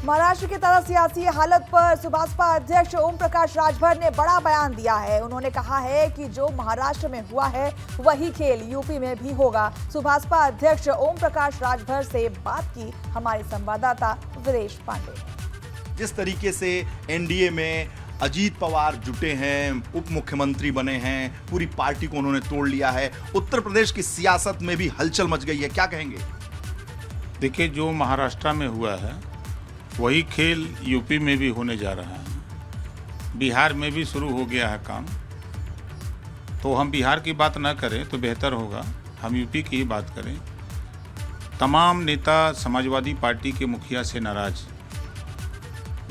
महाराष्ट्र की ताजा सियासी हालत पर सुभाषपा अध्यक्ष ओम प्रकाश राजभर ने बड़ा बयान दिया है। उन्होंने कहा है कि जो महाराष्ट्र में हुआ है वही खेल यूपी में भी होगा। सुभाषपा अध्यक्ष ओम प्रकाश राजभर से बात की हमारे संवाददाता वीरेश पांडे। जिस तरीके से एनडीए में अजीत पवार जुटे हैं, उप मुख्यमंत्री बने हैं, पूरी पार्टी को उन्होंने तोड़ लिया है, उत्तर प्रदेश की सियासत में भी हलचल मच गई है, क्या कहेंगे? देखिए, जो महाराष्ट्र में हुआ है वही खेल यूपी में भी होने जा रहा है। बिहार में भी शुरू हो गया है काम। तो हम बिहार की बात ना करें तो बेहतर होगा, हम यूपी की ही बात करें। तमाम नेता समाजवादी पार्टी के मुखिया से नाराज,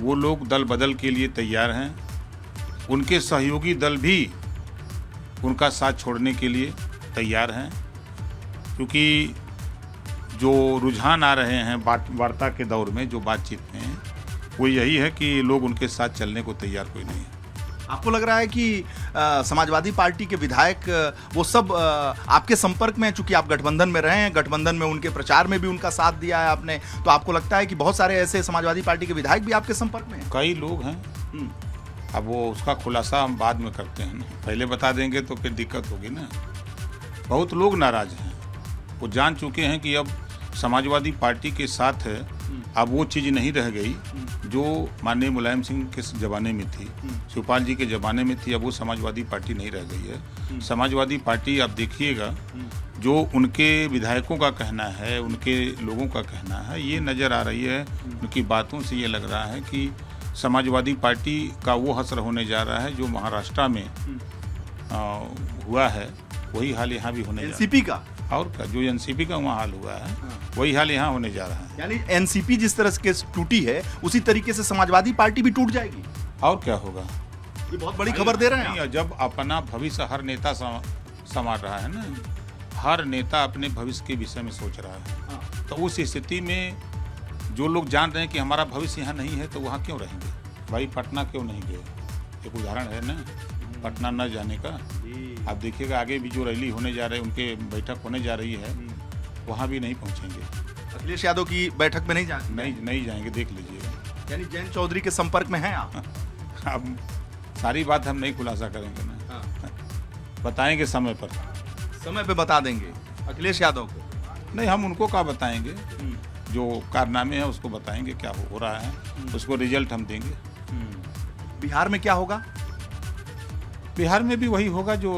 वो लोग दल बदल के लिए तैयार हैं। उनके सहयोगी दल भी उनका साथ छोड़ने के लिए तैयार हैं, क्योंकि जो रुझान आ रहे हैं वार्ता के दौर में, जो बातचीत में, वो यही है कि लोग उनके साथ चलने को तैयार कोई नहीं है। आपको लग रहा है कि समाजवादी पार्टी के विधायक वो सब आपके संपर्क में हैं? चूंकि आप गठबंधन में रहे हैं, गठबंधन में उनके प्रचार में भी उनका साथ दिया है आपने, तो आपको लगता है कि बहुत सारे ऐसे समाजवादी पार्टी के विधायक भी आपके संपर्क में हैं? कई लोग हैं। अब वो उसका खुलासा हम बाद में करते हैं ना, पहले बता देंगे तो फिर दिक्कत होगी ना। बहुत लोग नाराज हैं, वो जान चुके हैं कि अब समाजवादी पार्टी के साथ अब वो चीज़ नहीं रह गई जो माननीय मुलायम सिंह के ज़माने में थी, शिवपाल जी के ज़माने में थी। अब वो समाजवादी पार्टी नहीं रह गई है। समाजवादी पार्टी, आप देखिएगा, जो उनके विधायकों का कहना है, उनके लोगों का कहना है, ये नज़र आ रही है। उनकी बातों से ये लग रहा है कि समाजवादी पार्टी का वो असर होने जा रहा है जो महाराष्ट्र में हुआ है, वही हाल यहाँ भी होने जा रहा है। एनसीपी का और क्या, जो एनसीपी का वहाँ हाल हुआ है वही हाल यहाँ होने जा रहा है। यानी एनसीपी जिस तरह से टूटी है उसी तरीके से समाजवादी पार्टी भी टूट जाएगी। और क्या होगा? ये बहुत बड़ी खबर दे रहे हैं। जब अपना भविष्य हर नेता संवार रहा है ना, हर नेता अपने भविष्य के विषय में सोच रहा है, तो उस स्थिति में जो लोग जान रहे हैं कि हमारा भविष्य यहाँ नहीं है, तो वहाँ क्यों रहेंगे? भाई पटना क्यों नहीं गए? एक उदाहरण है ना, पटना न जाने का। आप देखिएगा आगे भी जो रैली होने जा रही है, उनके बैठक होने जा रही है, वहाँ भी नहीं पहुँचेंगे। अखिलेश यादव की बैठक में नहीं जाएंगे, देख लीजिएगा। यानी जैन चौधरी के संपर्क में हैं आप? अब सारी बात हम नहीं खुलासा करेंगे ना, बताएंगे समय पे बता देंगे अखिलेश यादव को। नहीं, हम उनको क्या बताएंगे, जो कारनामे हैं उसको बताएंगे, क्या हो रहा है उसको रिजल्ट हम देंगे। बिहार में क्या होगा? बिहार में भी वही होगा जो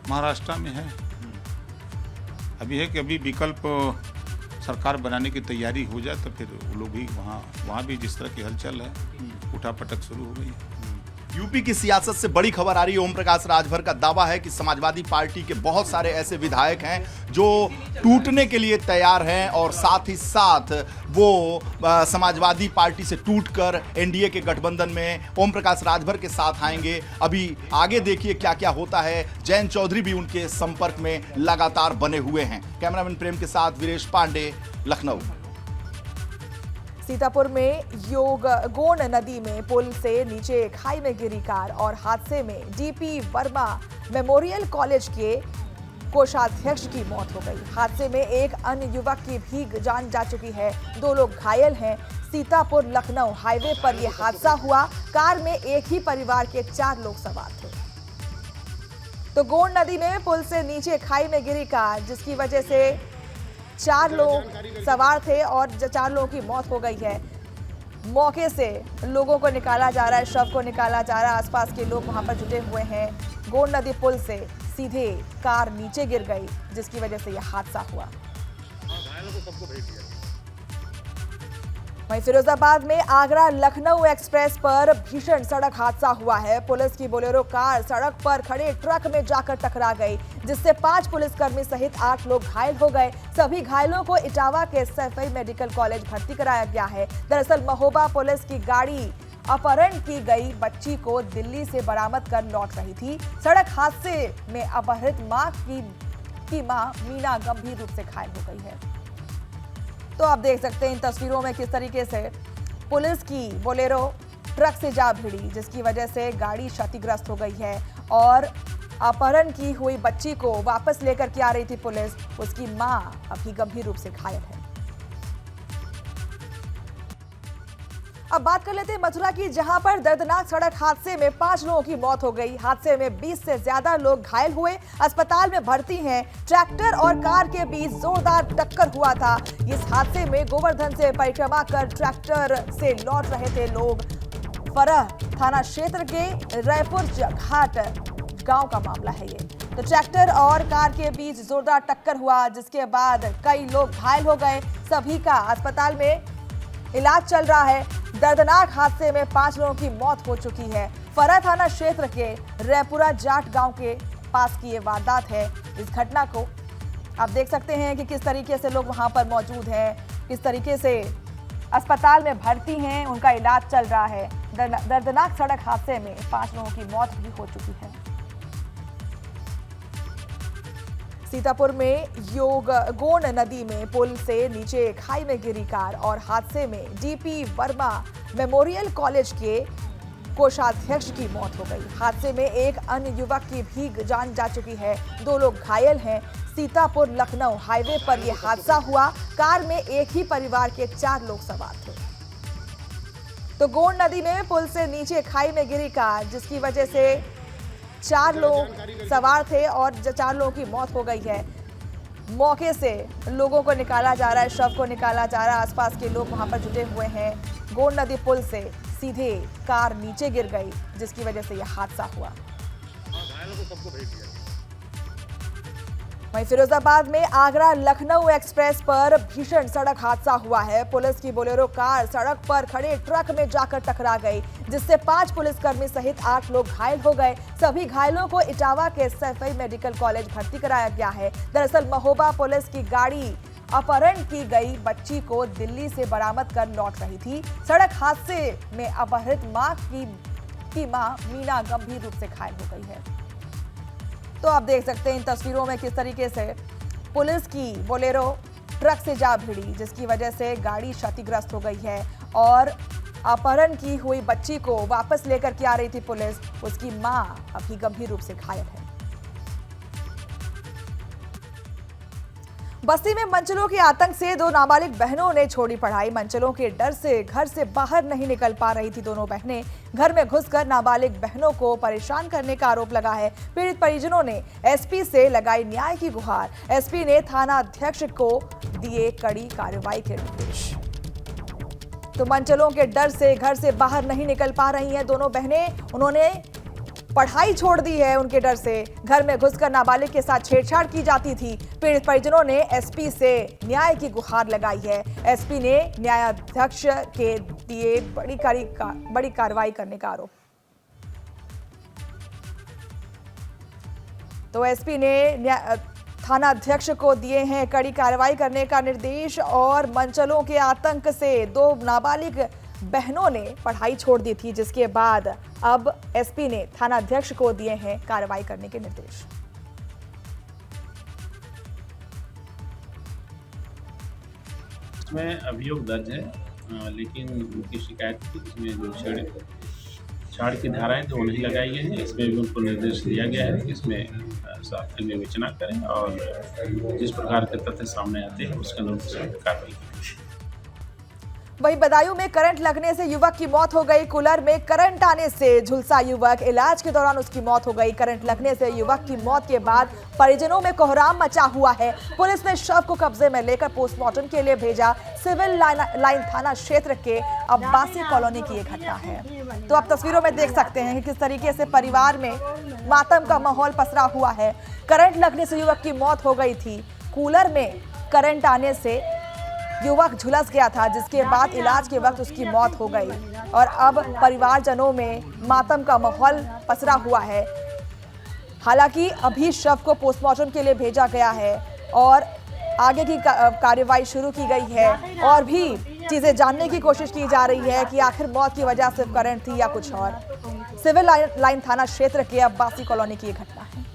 महाराष्ट्र में है। अभी है कि अभी विकल्प सरकार बनाने की तैयारी हो जाए तो फिर वो लोग भी वहाँ भी जिस तरह की हलचल है, उठापटक शुरू हो गई है। यूपी की सियासत से बड़ी खबर आ रही है। ओम प्रकाश राजभर का दावा है कि समाजवादी पार्टी के बहुत सारे ऐसे विधायक हैं जो टूटने के लिए तैयार हैं और साथ ही साथ वो समाजवादी पार्टी से टूटकर एनडीए के गठबंधन में ओम प्रकाश राजभर के साथ आएंगे। अभी आगे देखिए क्या क्या होता है। जैन चौधरी भी उनके संपर्क में लगातार बने हुए हैं। कैमरामैन प्रेम के साथ वीरेश पांडे, लखनऊ। सीतापुर में गोंड नदी में पुल से नीचे खाई में गिरी कार और हादसे में डीपी वर्मा मेमोरियल कॉलेज के कोषाध्यक्ष की मौत हो गई। हादसे में एक अन्य युवक की भी जान जा चुकी है, 2 लोग घायल हैं। सीतापुर लखनऊ हाईवे पर यह हादसा हुआ। कार में एक ही परिवार के 4 लोग सवार थे। तो गोंड नदी में पुल से नीचे खाई में गिरी कार, जिसकी वजह से 4 लोग सवार थे और 4 लोगों की मौत हो गई है। मौके से लोगों को निकाला जा रहा है, शव को निकाला जा रहा है। आसपास के लोग वहां पर जुटे हुए हैं। गोंड नदी पुल से सीधे कार नीचे गिर गई, जिसकी वजह से यह हादसा हुआ। वहीं फिरोजाबाद में आगरा लखनऊ एक्सप्रेस पर भीषण सड़क हादसा हुआ है। पुलिस की बोलेरो कार सड़क पर खड़े ट्रक में जाकर टकरा गई, जिससे 5 पुलिसकर्मी सहित 8 लोग घायल हो गए। सभी घायलों को इटावा के सैफई मेडिकल कॉलेज भर्ती कराया गया है। दरअसल महोबा पुलिस की गाड़ी अपहरण की गई बच्ची को दिल्ली से बरामद कर लौट रही थी। सड़क हादसे में अपहृत मां की मां मीना गंभीर रूप से घायल हो गई है। तो आप देख सकते हैं इन तस्वीरों में किस तरीके से पुलिस की बोलेरो ट्रक से जा भिड़ी, जिसकी वजह से गाड़ी क्षतिग्रस्त हो गई है और अपहरण की हुई बच्ची को वापस लेकर के आ रही थी पुलिस। उसकी मां अभी गंभीर रूप से घायल है। अब बात कर लेते हैं मथुरा की, जहां पर दर्दनाक सड़क हादसे में 5 लोगों की मौत हो गई। हादसे में 20 से ज्यादा लोग घायल हुए, अस्पताल में भर्ती हैं। ट्रैक्टर और कार के बीच जोरदार टक्कर हुआ था। इस हादसे में गोवर्धन से परिक्रमा कर ट्रैक्टर से लौट रहे थे लोग। फरह थाना क्षेत्र के रायपुर घाट गांव का मामला है ये। तो ट्रैक्टर और कार के बीच जोरदार टक्कर हुआ, जिसके बाद कई लोग घायल हो गए। सभी का अस्पताल में इलाज चल रहा है। दर्दनाक हादसे में 5 लोगों की मौत हो चुकी है। फरह थाना क्षेत्र के रैपुरा जाट गांव के पास की ये वारदात है। इस घटना को आप देख सकते हैं कि किस तरीके से लोग वहां पर मौजूद हैं, किस तरीके से अस्पताल में भर्ती हैं, उनका इलाज चल रहा है। दर्दनाक सड़क हादसे में 5 लोगों की मौत भी हो चुकी है। सीतापुर में गोंड नदी में पुल से नीचे खाई में गिरी कार और हादसे में डीपी वर्मा मेमोरियल कॉलेज के कोषाध्यक्ष की मौत हो गई। हादसे में एक अन्य युवक की भी जान जा चुकी है। 2 लोग घायल हैं। सीतापुर लखनऊ हाईवे पर यह हादसा हुआ। कार में एक ही परिवार के 4 लोग सवार थे। तो गोंड नदी में पुल से नीचे खाई में गिरी कार, जिसकी वजह से 4 लोग सवार थे और 4 लोगों की मौत हो गई है। मौके से लोगों को निकाला जा रहा है, शव को निकाला जा रहा है। आसपास के लोग वहां पर जुटे हुए हैं। गोंड नदी पुल से सीधे कार नीचे गिर गई, जिसकी वजह से यह हादसा हुआ। वहीं फिरोजाबाद में आगरा लखनऊ एक्सप्रेस पर भीषण सड़क हादसा हुआ है। पुलिस की बोलेरो कार सड़क पर खड़े ट्रक में जाकर टकरा गई, जिससे 5 पुलिसकर्मी सहित 8 लोग घायल हो गए। सभी घायलों को इटावा के सैफई मेडिकल कॉलेज भर्ती कराया गया है। दरअसल महोबा पुलिस की गाड़ी अपहरण की गई बच्ची को दिल्ली से बरामद कर लौट रही थी। सड़क हादसे में अपहृत मां की मां मीना गंभीर रूप से घायल हो गई है। तो आप देख सकते हैं इन तस्वीरों में किस तरीके से पुलिस की बोलेरो ट्रक से जा भिड़ी, जिसकी वजह से गाड़ी क्षतिग्रस्त हो गई है और अपहरण की हुई बच्ची को वापस लेकर के आ रही थी पुलिस। उसकी मां अभी गंभीर रूप से घायल है। बस्ती में मनचलों के आतंक से 2 नाबालिग बहनों ने छोड़ी पढ़ाई। मनचलों के डर से घर से बाहर नहीं निकल पा रही थी दोनों बहनें। घर में घुसकर नाबालिग बहनों को परेशान करने का आरोप लगा है। पीड़ित परिजनों ने एसपी से लगाई न्याय की गुहार। एसपी ने थाना अध्यक्ष को दिए कड़ी कार्रवाई के निर्देश। तो मनचलों के डर से घर से बाहर नहीं निकल पा रही हैं दोनों बहनें। उन्होंने पढ़ाई छोड़ दी है उनके डर से। घर में घुसकर नाबालिग के साथ छेड़छाड़ की जाती थी। पीड़ित परिजनों ने एसपी से न्याय की गुहार लगाई है। एसपी ने न्यायाध्यक्ष के दिए बड़ी कार्रवाई करने का आरोप। तो एसपी ने थाना अध्यक्ष को दिए हैं कड़ी कार्रवाई करने का निर्देश। और मनचलों के आतंक से 2 नाबालिग बहनों ने पढ़ाई छोड़ दी थी, जिसके बाद अब एसपी ने थाना अध्यक्ष को दिए हैं कार्रवाई करने के निर्देश। इसमें अभियोग दर्ज है, लेकिन उनकी शिकायत थी इसमें जो छाड़ की धाराएं जो नहीं लगाई गई हैं, इसमें भी उनको निर्देश दिया गया है कि इसमें साथ में विवेचना करें और जिस प्रकार के तथ्य सामने आते हैं उसके अनुसार कार्रवाई करें। वहीं बदायूं में करंट लगने से युवक की मौत हो गई। कूलर में करंट आने से झुलसा युवक, इलाज के दौरान उसकी मौत हो गई। करंट लगने से युवक की मौत के बाद परिजनों में कोहराम मचा हुआ है। पुलिस ने शव को कब्जे में लेकर पोस्टमार्टम के लिए भेजा। सिविल लाइन थाना क्षेत्र के अब्बासी कॉलोनी की ये घटना है। तो आप तस्वीरों में देख सकते हैं कि किस तरीके से परिवार में मातम का माहौल पसरा हुआ है। करंट लगने से युवक की मौत हो गई थी। कूलर में करंट आने से युवक झुलस गया था, जिसके बाद इलाज के वक्त उसकी मौत हो गई। और अब परिवारजनों में मातम का माहौल पसरा हुआ है। हालांकि अभी शव को पोस्टमार्टम के लिए भेजा गया है और आगे की कार्रवाई शुरू की गई है। और भी चीजें जानने की कोशिश की जा रही है कि आखिर मौत की वजह सिर्फ करंट थी या कुछ और। सिविल लाइन थाना क्षेत्र के अब्बासी कॉलोनी की घटना है,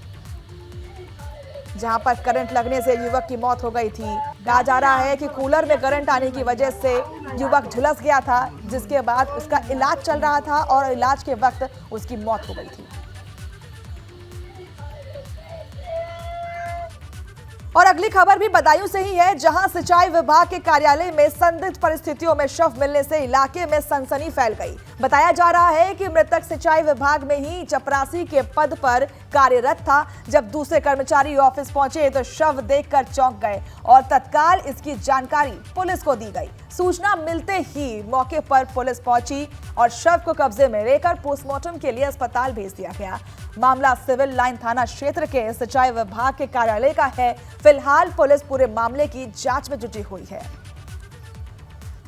जहां पर करंट लगने से युवक की मौत हो गई थी। कहा जा रहा है कि कूलर में करंट आने की वजह से युवक झुलस गया था, जिसके बाद उसका इलाज चल रहा था और इलाज के वक्त उसकी मौत हो गई थी। और अगली खबर भी बदायूं से ही है, जहां सिंचाई विभाग के कार्यालय में संदिग्ध परिस्थितियों में शव मिलने से इलाके में सनसनी फैल गई। बताया जा रहा है कि मृतक सिंचाई विभाग में ही चपरासी के पद पर कार्यरत था। जब दूसरे कर्मचारी ऑफिस पहुंचे तो शव देखकर चौंक गए और तत्काल इसकी जानकारी पुलिस को दी गई। सूचना मिलते ही मौके पर पुलिस पहुंची और शव को कब्जे में लेकर पोस्टमार्टम के लिए अस्पताल भेज दिया गया। मामला सिविल लाइन थाना क्षेत्र के सिंचाई विभाग के कार्यालय का है। फिलहाल पुलिस पूरे मामले की जांच में जुटी हुई है।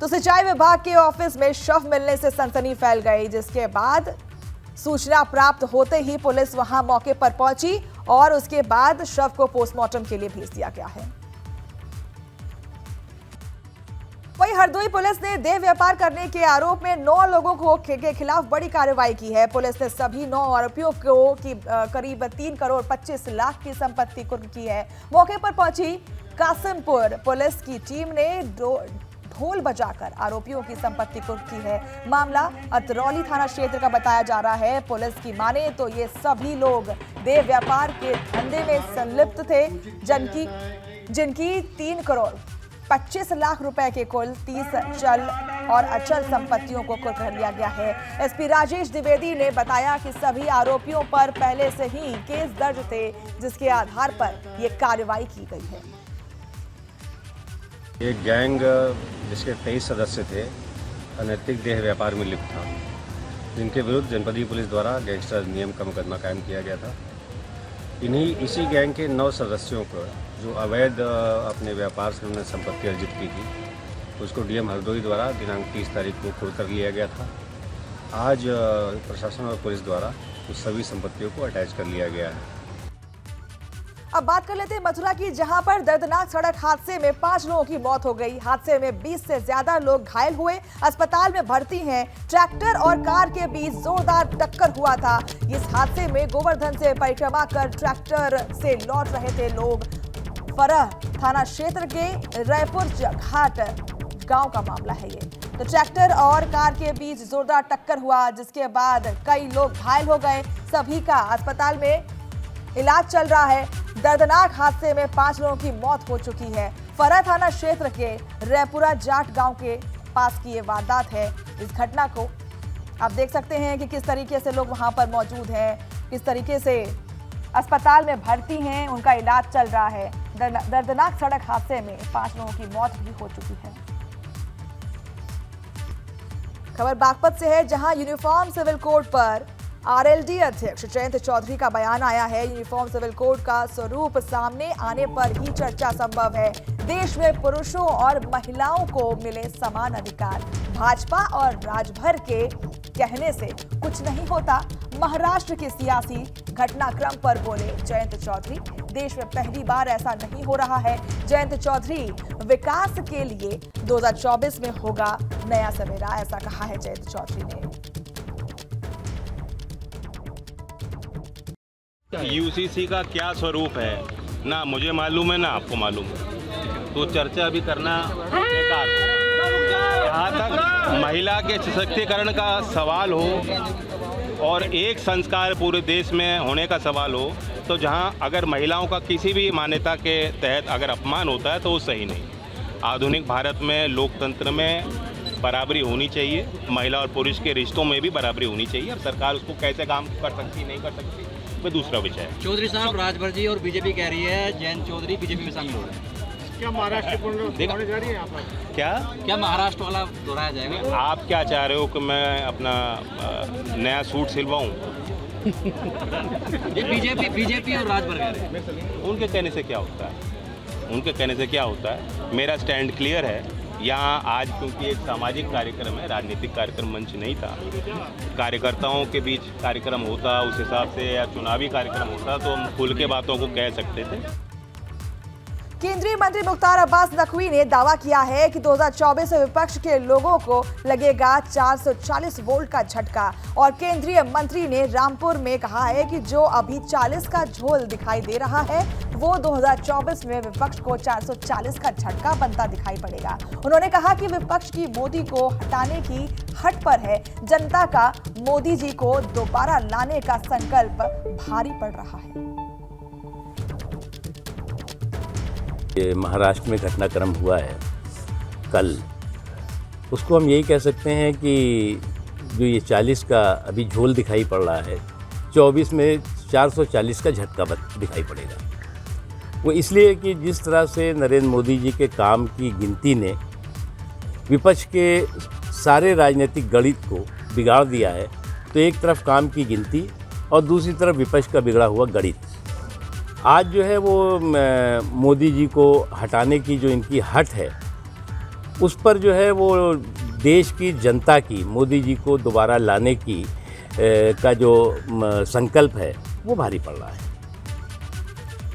तो सिंचाई विभाग के ऑफिस में शव मिलने से सनसनी फैल गई, जिसके बाद सूचना प्राप्त होते ही पुलिस वहां मौके पर पहुंची और उसके बाद शव को पोस्टमार्टम के लिए भेज दिया गया है। वहीं हरदोई पुलिस ने देह व्यापार करने के आरोप में 9 लोगों के खिलाफ बड़ी कार्रवाई की है। पुलिस ने सभी 9 आरोपियों को करीब 3 करोड़ 25 लाख की संपत्ति कुर्क की है। मौके पर पहुंची कासिमपुर पुलिस की टीम ने ढोल बजाकर आरोपियों की संपत्ति कुर्क की है। मामला अतरौली थाना क्षेत्र का बताया जा रहा है। पुलिस की माने तो ये सभी लोग देह व्यापार के धंधे में संलिप्त थे, जिनकी 3 करोड़ 25 लाख रुपए के कुल 30 चल और अचल संपत्तियों को कुर्क कर लिया गया है। एसपी राजेश द्विवेदी ने बताया कि सभी आरोपियों पर पहले से ही केस दर्ज थे, जिसके आधार पर यह कार्रवाई की गई है। ये गैंग जिसके 23 सदस्य थे, अनैतिक देह व्यापार में लिप्त था, जिनके विरुद्ध जनपदीय पुलिस द्वारा गैंगस्टर अधिनियम का मुकदमा कायम किया गया था। इसी गैंग के 9 सदस्यों को जो अवैध अपने व्यापार से उन्होंने संपत्ति अर्जित की थी, उसको डीएम हरदोई द्वारा दिनांक 30 तारीख को कुर्क कर लिया गया था। आज प्रशासन और पुलिस द्वारा उस सभी संपत्तियों को अटैच कर लिया गया है। अब बात कर लेते हैं मथुरा की, जहां पर दर्दनाक सड़क हादसे में 5 लोगों की मौत हो गई। हादसे में 20 से ज्यादा लोग घायल हुए, अस्पताल में भर्ती हैं। ट्रैक्टर और कार के बीच जोरदार टक्कर हुआ था। इस हादसे में गोवर्धन से परिक्रमा कर ट्रैक्टर से लौट रहे थे लोग। फरह थाना क्षेत्र के रायपुर घाट गांव का मामला है ये। तो ट्रैक्टर और कार के बीच जोरदार टक्कर हुआ, जिसके बाद कई लोग घायल हो गए। सभी का अस्पताल में इलाज चल रहा है। दर्दनाक हादसे में 5 लोगों की मौत हो चुकी है। फरह थाना क्षेत्र के रायपुरा जाट गांव के पास की ये वारदात है। इस घटना को आप देख सकते हैं कि किस तरीके से लोग वहां पर मौजूद हैं, किस तरीके से अस्पताल में भर्ती हैं, उनका इलाज चल रहा है। दर्दनाक सड़क हादसे में 5 लोगों की मौत भी हो चुकी है। खबर बागपत से है, जहां यूनिफॉर्म सिविल कोड पर आरएलडी अध्यक्ष जयंत चौधरी का बयान आया है। यूनिफॉर्म सिविल कोड का स्वरूप सामने आने पर ही चर्चा संभव है। देश में पुरुषों और महिलाओं को मिले समान अधिकार। भाजपा और राजभर के कहने से कुछ नहीं होता। महाराष्ट्र के सियासी घटनाक्रम पर बोले जयंत चौधरी, देश में पहली बार ऐसा नहीं हो रहा है। जयंत चौधरी, विकास के लिए 2024 में होगा नया सवेरा, ऐसा कहा है जयंत चौधरी ने। यूसीसी का क्या स्वरूप है ना मुझे मालूम है ना आपको मालूम है, तो चर्चा अभी करना बेकार है। यहाँ तक महिला के सशक्तिकरण का सवाल हो और एक संस्कार पूरे देश में होने का सवाल हो, तो जहाँ अगर महिलाओं का किसी भी मान्यता के तहत अगर अपमान होता है तो वो सही नहीं। आधुनिक भारत में लोकतंत्र में बराबरी होनी चाहिए, महिला और पुरुष के रिश्तों में भी बराबरी होनी चाहिए। अब सरकार उसको कैसे काम कर सकती नहीं कर सकती वो दूसरा विषय है। चौधरी साहब, राजभर जी और बीजेपी कह रही है जयंत चौधरी बीजेपी में शामिल हो रहे हैं। क्या महाराष्ट्र जा रही है यहाँ पर? क्या महाराष्ट्र वाला दोहराया जाएगा? आप क्या चाह रहे हो कि मैं अपना नया सूट सिलवाऊं? ये बीजेपी और राजभर कह रहे हैं। उनके कहने से क्या होता है? उनके कहने से क्या होता है? मेरा स्टैंड क्लियर है। यहाँ आज क्योंकि एक सामाजिक कार्यक्रम है, राजनीतिक कार्यक्रम मंच नहीं था, कार्यकर्ताओं के बीच कार्यक्रम होता उस हिसाब से या चुनावी कार्यक्रम होता तो हम खुल के बातों को कह सकते थे। केंद्रीय मंत्री मुख्तार अब्बास नकवी ने दावा किया है कि 2024 में विपक्ष के लोगों को लगेगा 440 वोल्ट का झटका। और केंद्रीय मंत्री ने रामपुर में कहा है कि जो अभी 40 का झोल दिखाई दे रहा है वो 2024 में विपक्ष को 440 का झटका बनता दिखाई पड़ेगा। उन्होंने कहा कि विपक्ष की मोदी को हटाने की हट पर है। जनता का मोदी जी को दोबारा लाने का संकल्प भारी पड़ रहा है। ये महाराष्ट्र में घटनाक्रम हुआ है कल, उसको हम यही कह सकते हैं कि जो ये 40 का अभी झोल दिखाई पड़ रहा है, 24 में 440 का झटका दिखाई पड़ेगा। वो इसलिए कि जिस तरह से नरेंद्र मोदी जी के काम की गिनती ने विपक्ष के सारे राजनीतिक गणित को बिगाड़ दिया है, तो एक तरफ काम की गिनती और दूसरी तरफ विपक्ष का बिगड़ा हुआ गणित। आज जो है वो मोदी जी को हटाने की जो इनकी हट है, उस पर जो है वो देश की जनता की मोदी जी को दोबारा लाने की का जो संकल्प है वो भारी पड़ रहा है।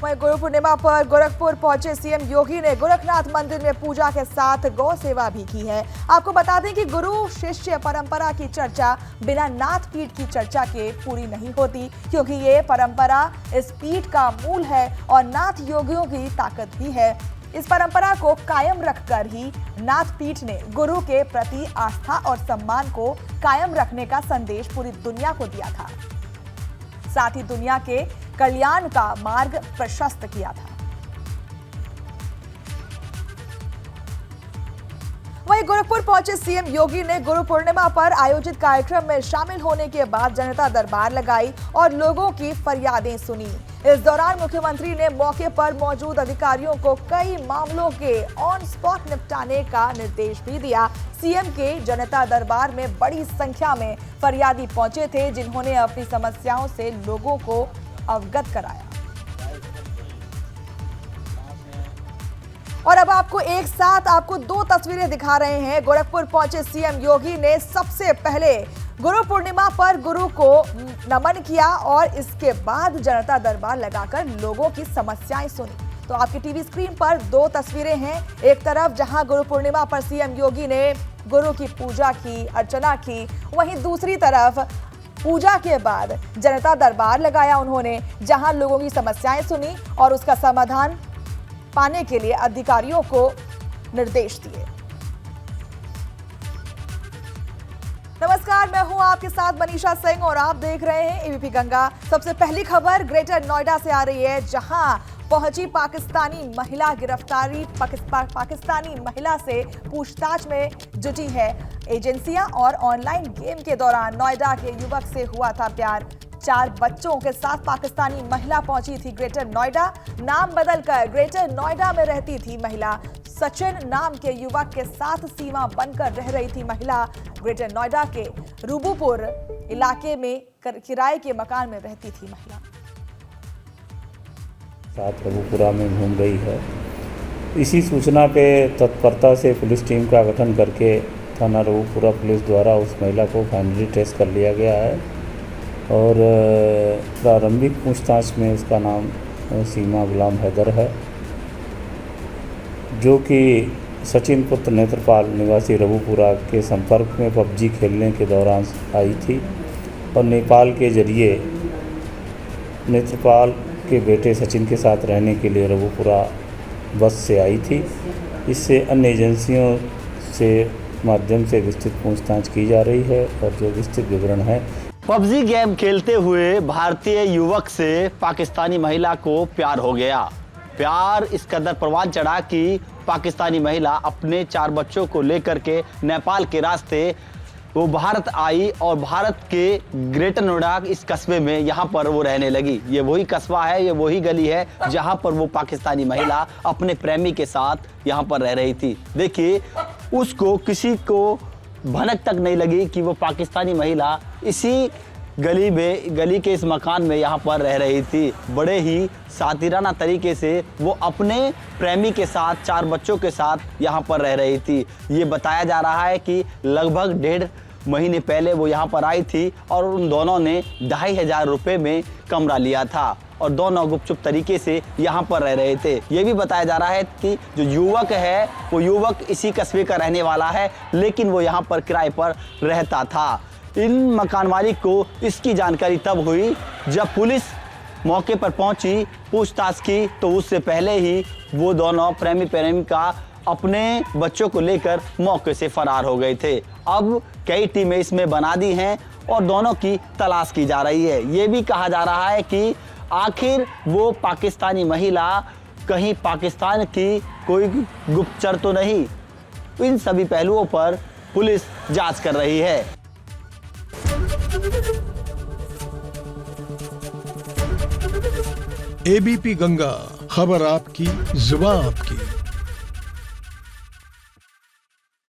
वहीं गुरु पूर्णिमा पर गोरखपुर पहुंचे सीएम योगी ने गोरखनाथ मंदिर में पूजा के साथ गौ सेवा भी की है। आपको बता दें कि गुरु शिष्य परंपरा की चर्चा बिना नाथ पीठ की चर्चा के पूरी नहीं होती, क्योंकि ये परंपरा इस पीठ का मूल है और नाथ योगियों की ताकत भी है। इस परंपरा को कायम रखकर ही नाथ पीठ ने गुरु के प्रति आस्था और सम्मान को कायम रखने का संदेश पूरी दुनिया को दिया था, साथ ही दुनिया के कल्याण का मार्ग प्रशस्त किया था। वहीं गोरखपुर पहुंचे सीएम योगी ने गुरु पूर्णिमा पर आयोजित कार्यक्रम में शामिल होने के बाद जनता दरबार लगाई और लोगों की फरियादें सुनी। इस दौरान मुख्यमंत्री ने मौके पर मौजूद अधिकारियों को कई मामलों के ऑन स्पॉट निपटाने का निर्देश भी दिया। सीएम के जनता दरबार में बड़ी संख्या में फरियादी पहुंचे थे, जिन्होंने अपनी समस्याओं से लोगों को अवगत कराया। और अब आपको एक साथ दो तस्वीरें दिखा रहे हैं। गोरखपुर पहुंचे सीएम योगी ने सबसे पहले गुरु पूर्णिमा पर गुरु को नमन किया और इसके बाद जनता दरबार लगाकर लोगों की समस्याएं सुनी। तो आपकी टीवी स्क्रीन पर दो तस्वीरें हैं। एक तरफ जहां गुरु पूर्णिमा पर सीएम योगी ने गुरु की पूजा की, अर्चना की, वहीं दूसरी तरफ पूजा के बाद जनता दरबार लगाया उन्होंने, जहां लोगों की समस्याएं सुनी और उसका समाधान पाने के लिए अधिकारियों को निर्देश दिए। नमस्कार, मैं हूं आपके साथ मनीषा सिंह और आप देख रहे हैं एबीपी गंगा। सबसे पहली खबर ग्रेटर नोएडा से आ रही है, जहां पहुंची पाकिस्तानी महिला गिरफ्तारी। पाकिस्तानी महिला से पूछताछ में जुटी है एजेंसियां और ऑनलाइन गेम के दौरान नोएडा के युवक से हुआ था प्यार। 4 बच्चों के साथ पाकिस्तानी महिला पहुंची थी ग्रेटर नोएडा। नाम बदलकर ग्रेटर नोएडा में रहती थी महिला। सचिन नाम के युवक के साथ सीमा बनकर रह रही थी महिला। ग्रेटर नोएडा के रूबूपुर इलाके में किराए के मकान में रहती थी महिला। साथ रूबूपुरा में घूम रही है। इसी सूचना पे तत्परता से पुलिस टीम का गठन करके थाना रूबूपुरा पुलिस द्वारा उस महिला को फाइनली ट्रेस कर लिया गया है और प्रारंभिक पूछताछ में उसका नाम सीमा गुलाम हैदर है, जो कि सचिन पुत्र नेत्रपाल निवासी रघुपुरा के संपर्क में पबजी खेलने के दौरान आई थी और नेपाल के जरिए नेत्रपाल के बेटे सचिन के साथ रहने के लिए रघुपुरा बस से आई थी। इससे अन्य एजेंसियों से माध्यम से विस्तृत पूछताछ की जा रही है और जो विस्तृत विवरण है। पबजी गेम खेलते हुए भारतीय युवक से पाकिस्तानी महिला को प्यार हो गया। प्यार इस कदर परवान चढ़ा कि पाकिस्तानी महिला अपने 4 बच्चों को लेकर के नेपाल के रास्ते वो भारत आई और भारत के ग्रेटर नोएडा इस कस्बे में यहाँ पर वो रहने लगी। ये वही कस्बा है, ये वही गली है जहाँ पर वो पाकिस्तानी महिला अपने प्रेमी के साथ यहाँ पर रह रही थी। देखिए, उसको किसी को भनक तक नहीं लगी कि वो पाकिस्तानी महिला इसी गली के इस मकान में यहाँ पर रह रही थी। बड़े ही सातिराना तरीके से वो अपने प्रेमी के साथ 4 बच्चों के साथ यहाँ पर रह रही थी। ये बताया जा रहा है कि लगभग 1.5 महीने पहले वो यहाँ पर आई थी और उन दोनों ने 2500 रुपये में कमरा लिया था और दोनों गुपचुप तरीके से यहाँ पर रह रहे थे। ये भी बताया जा रहा है कि जो युवक है वो युवक इसी कस्बे का रहने वाला है, लेकिन वो यहाँ पर किराए पर रहता था। इन मकान मालिक को इसकी जानकारी तब हुई जब पुलिस मौके पर पहुंची, पूछताछ की, तो उससे पहले ही वो दोनों प्रेमी प्रेमिका अपने बच्चों को लेकर मौके से फरार हो गए थे। अब कई टीमें इसमें बना दी हैं और दोनों की तलाश की जा रही है। ये भी कहा जा रहा है कि आखिर वो पाकिस्तानी महिला कहीं पाकिस्तान की कोई गुप्तचर तो नहीं। इन सभी पहलुओं पर पुलिस जांच कर रही है। एबीपी गंगा, खबर आपकी, जुबान आपकी।